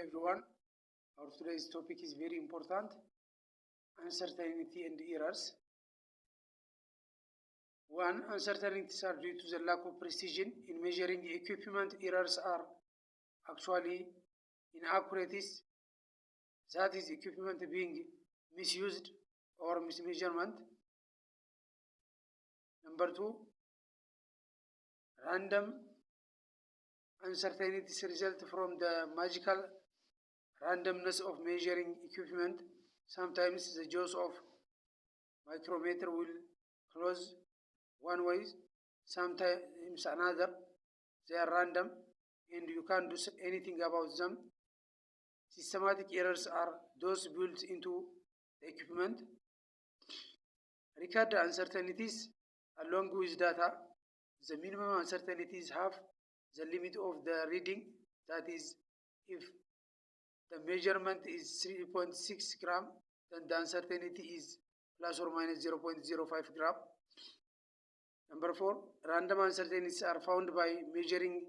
everyone. Our today's topic is very important: uncertainty and errors. One, uncertainties are due to the lack of precision in measuring equipment. Errors are actually inaccuracies, that is, equipment being misused or mismeasurement. Number two, random uncertainties result from the magical randomness of measuring equipment. Sometimes the jaws of micrometer will close one way, sometimes another. They are random and you can't do anything about them. Systematic errors are those built into the equipment. Record uncertainties along with data. The minimum uncertainties have the limit of the reading, that is, if the measurement is 3.6 gram, then the uncertainty is plus or minus 0.05 gram. Number four, random uncertainties are found by measuring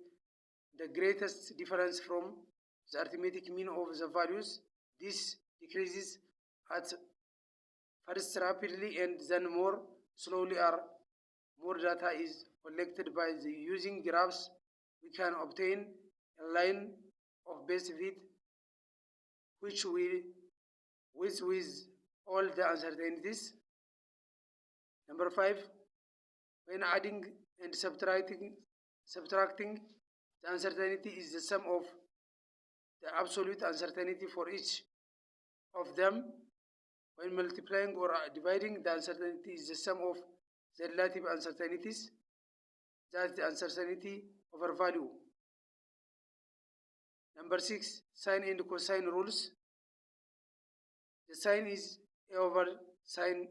the greatest difference from the arithmetic mean of the values. This decreases at first rapidly and then more slowly as more data is collected. By using graphs, we can obtain a line of best fit which with all the uncertainties. Number five, when adding and subtracting, the uncertainty is the sum of the absolute uncertainty for each of them. When multiplying or dividing, the uncertainty is the sum of the relative uncertainties, that's the uncertainty over value. Number six, sine and cosine rules. The sine is A over sine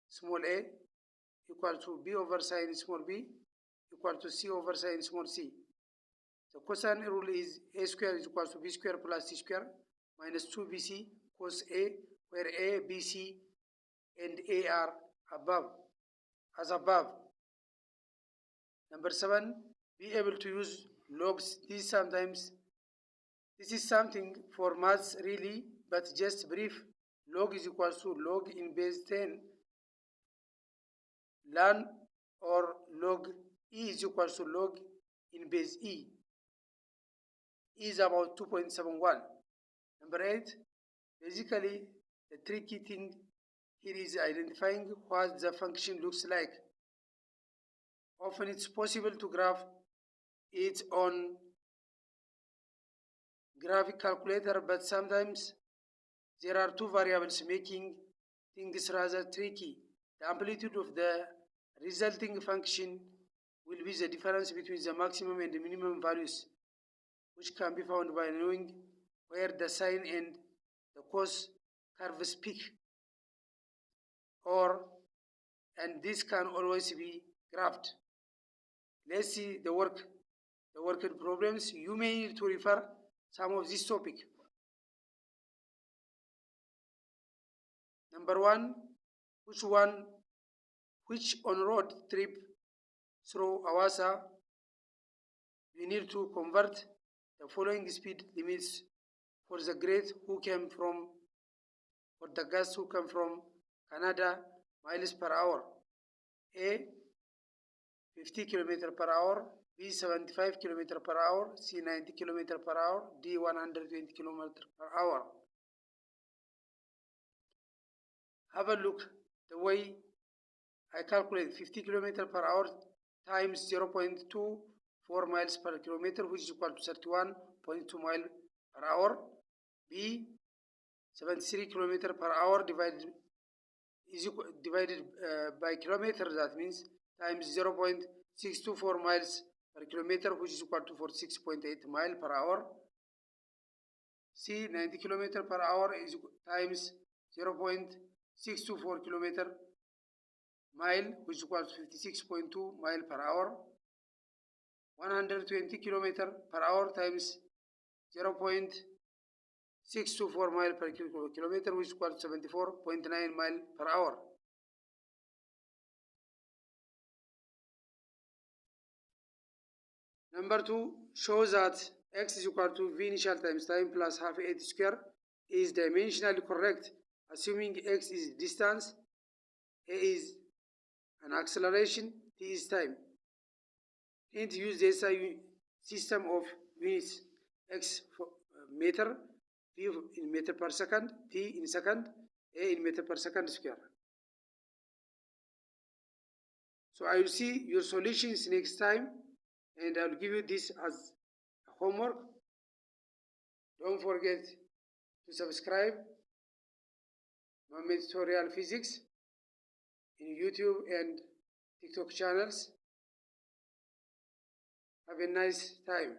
small a equal to B over sine small b equal to C over sine small c. The cosine rule is A square is equal to B square plus C square minus 2BC cos A, where A, B, C, and A are above, as above. Number seven, be able to use logs. This is something for maths really, but just brief. Log is equal to log in base 10 ln, or log E is equal to log in base E. E is about 2.71. Number 8, basically the tricky thing here is identifying what the function looks like. Often it's possible to graph it on graphic calculator, but sometimes there are two variables making things rather tricky. The amplitude of the resulting function will be the difference between the maximum and the minimum values, which can be found by knowing where the sine and the cos curves peak, and this can always be graphed. Let's see the worked problems. You may need to refer some of this topic. Number one, which on-road trip through Hawassa you need to convert the following speed limits for the guests who came from Canada miles per hour. A, 50 km per hour, B, 75 km per hour, C, 90 km per hour, D, 120 km per hour. Have a look the way I calculate 50 km per hour times 0.24 miles per kilometer, which is equal to 31.2 miles per hour. B, 73 km per hour divided by kilometer, that means times 0.624 miles per kilometer, which is equal to 46.8 miles per hour. C, 90 km per hour is times 0.624 kilometer mile, which is equal to 56.2 miles per hour. 120 km per hour times 0.624 miles per kilometer, which is equal to 74.9 miles per hour. Number two, shows that x is equal to v initial times time plus half a t square is dimensionally correct, assuming x is distance, a is an acceleration, t is time. And use the SI system of units, x for meter, v in meter per second, t in second, a in meter per second square. So I will see your solutions next time, and I'll give you this as homework. Don't forget to subscribe Mohammed Tutorial Physics in YouTube and TikTok channels. Have a nice time.